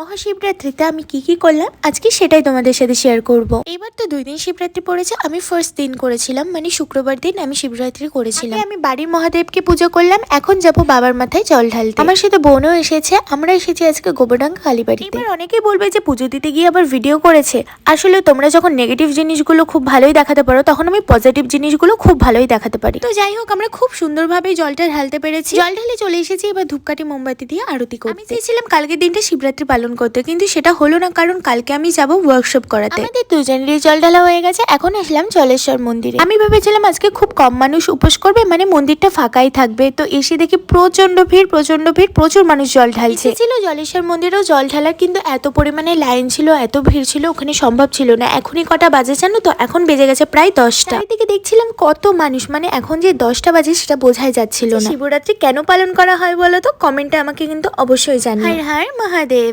মহাশিবরাত্রিতে আমি কি করলাম আজকে সেটাই তোমাদের সাথে শেয়ার করব। এবার তো 2 দিন শিবরাত্রি পড়েছে, আমি ফার্স্ট দিন করেছিলাম, মানে শুক্রবার দিন আমি শিবরাত্রি করেছিলাম। আমি বাড়ির মহাদেবকে পুজো করলাম, এখন যাব বাবার মাথায় জল ঢালতে। আমার সাথে বোনও এসেছে, আমরা এসেছি আজকে গোবরডাঙ্গা কালীবাড়িতে। এবার অনেকেই বলবে যে পুজো দিতে গিয়ে আবার ভিডিও করেছে। আসলে তোমরা যখন নেগেটিভ জিনিসগুলো খুব ভালোই দেখাতে পারো, তখন আমি পজিটিভ জিনিসগুলো খুব ভালোই দেখাতে পারি। তো যাই হোক, আমরা খুব সুন্দরভাবে জলটা ঢালতে পেরেছি। জল ঢালে চলে এসেছি এবার ধূপকাঠি মোমবাতি দিয়ে আরতি করতে। আমি চেয়েছিলাম কালকের দিনটা শিবরাত্রি পালন করতে, কিন্তু সেটা হলো না, কারণ কালকে আমি যাব ওয়ার্কশপ করাতে। আমাদের দুজনেরই জল ঢালা হয়ে গেছে, এখন আসলাম জলেশ্বর মন্দিরে। আমি ভেবেছিলাম আজকে খুব কম মানুষ উপোস করবে, মানে মন্দিরটা ফাঁকাই থাকবে। তো এসে দেখি প্রচন্ড ভিড়, প্রচুর মানুষ জল ঢালছে। ছিল জলেশ্বর মন্দিরেও জল ঢালার, কিন্তু এত পরিমাণে লাইন ছিল, এত ভিড় ছিল, ওখানে সম্ভব ছিল না। এখনই কটা বাজে জানো তো? এখন বেজে গেছে প্রায় 10টা। এদিকে দেখছিলাম কত মানুষ, মানে এখন যে 10টা বাজে সেটা বোঝাই যাচ্ছিল না। শিবরাত্রি কেন পালন করা হয় বলো তো? কমেন্টে আমাকে কিন্তু অবশ্যই জানিও। হর হর মহাদেব।